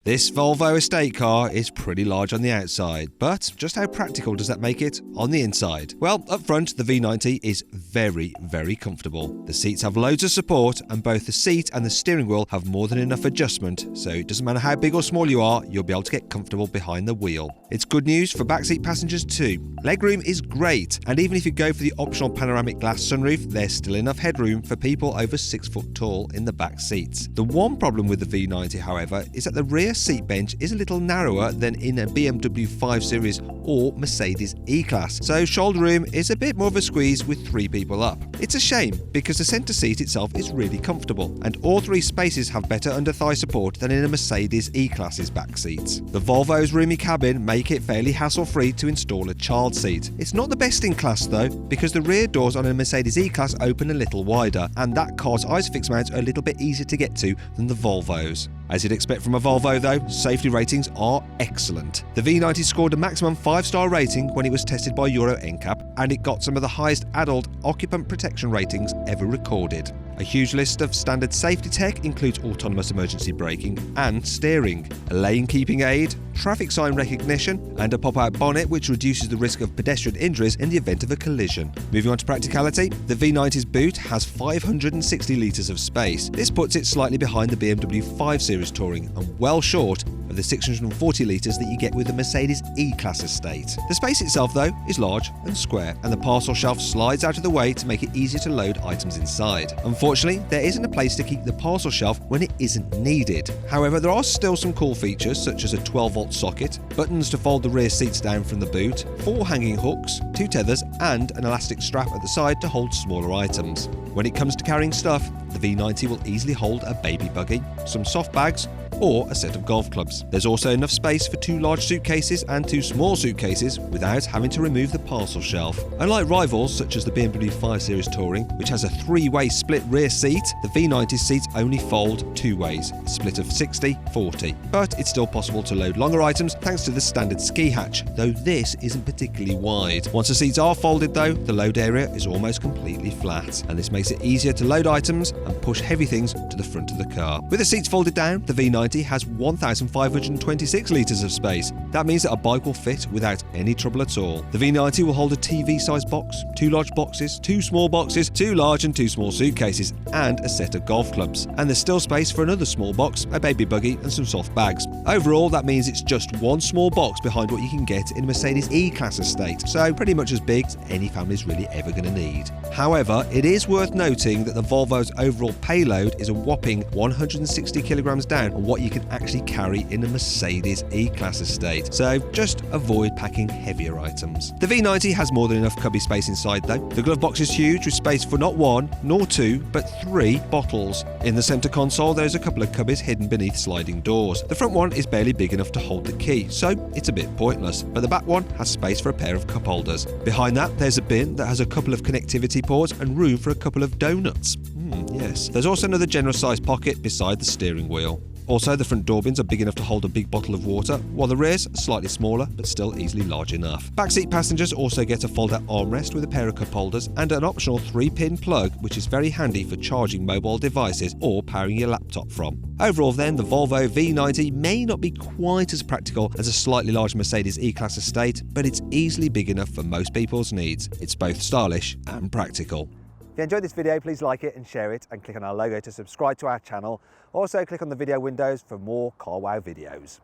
This Volvo estate car is pretty large on the outside, but just how practical does that make it on the inside? Well, up front, the V90 is very, very comfortable. The seats have loads of support, and both the seat and the steering wheel have more than enough adjustment, so it doesn't matter how big or small you are, you'll be able to get comfortable behind the wheel. It's good news for backseat passengers too. Legroom is great, and even if you go for the optional panoramic glass sunroof, there's still enough headroom for people over 6 foot tall in the back seats. The one problem with the V90, however, is that the rear seat bench is a little narrower than in a BMW 5 Series or Mercedes E-Class, so shoulder room is a bit more of a squeeze with 3 people up. It's a shame because the centre seat itself is really comfortable, and all 3 spaces have better under-thigh support than in a Mercedes E-Class's back seats. The Volvo's roomy cabin make it fairly hassle-free to install a child seat. It's not the best in class though, because the rear doors on a Mercedes E-Class open a little wider, and that car's ISOFIX mounts are a little bit easier to get to than the Volvos. As you'd expect from a Volvo though, safety ratings are excellent. The V90 scored a maximum 5-star rating when it was tested by Euro NCAP, and it got some of the highest adult occupant protection ratings ever recorded. A huge list of standard safety tech includes autonomous emergency braking and steering, a lane keeping aid, traffic sign recognition, and a pop-out bonnet which reduces the risk of pedestrian injuries in the event of a collision. Moving on to practicality, the V90's boot has 560 litres of space. This puts it slightly behind the BMW 5 Series Touring and well short of the 640 litres that you get with the Mercedes E-Class estate. The space itself though is large and square, and the parcel shelf slides out of the way to make it easier to load items inside. Unfortunately, there isn't a place to keep the parcel shelf when it isn't needed. However, there are still some cool features such as a 12-volt socket, buttons to fold the rear seats down from the boot, 4 hanging hooks, 2 tethers, and an elastic strap at the side to hold smaller items. When it comes to carrying stuff, the V90 will easily hold a baby buggy, some soft bags, or a set of golf clubs. There's also enough space for 2 large suitcases and 2 small suitcases without having to remove the parcel shelf. Unlike rivals such as the BMW 5 Series Touring, which has a 3-way split rear seat, the V90's seats only fold 2 ways, a split of 60-40. But it's still possible to load longer items thanks to the standard ski hatch, though this isn't particularly wide. Once the seats are folded though, the load area is almost completely flat, and this makes it easier to load items and push heavy things to the front of the car. With the seats folded down, the V90 has 1,526 litres of space. That means that a bike will fit without any trouble at all. The V90 will hold a TV-sized box, 2 large boxes, 2 small boxes, 2 large and 2 small suitcases, and a set of golf clubs. And there's still space for another small box, a baby buggy, and some soft bags. Overall, that means it's just one small box behind what you can get in a Mercedes E-Class estate, so pretty much as big as any family's really ever going to need. However, it is worth noting that the Volvo's overall payload is a whopping 160 kilograms down on what you can actually carry in a Mercedes E-Class estate, so just avoid packing heavier items. The V90 has more than enough cubby space inside though. The glove box is huge with space for not 1 nor 2 but 3 bottles. In the centre console there's a couple of cubbies hidden beneath sliding doors. The front one is barely big enough to hold the key, so it's a bit pointless, but the back one has space for a pair of cup holders. Behind that there's a bin that has a couple of connectivity ports and room for a couple of donuts. Yes. There's also another generous sized pocket beside the steering wheel. Also, the front door bins are big enough to hold a big bottle of water, while the rears are slightly smaller but still easily large enough. Backseat passengers also get a fold-out armrest with a pair of cup holders and an optional 3-pin plug, which is very handy for charging mobile devices or powering your laptop from. Overall then, the Volvo V90 may not be quite as practical as a slightly large Mercedes E-Class estate, but it's easily big enough for most people's needs. It's both stylish and practical. If you enjoyed this video, please like it and share it, and click on our logo to subscribe to our channel. Also click on the video windows for more CarWow videos.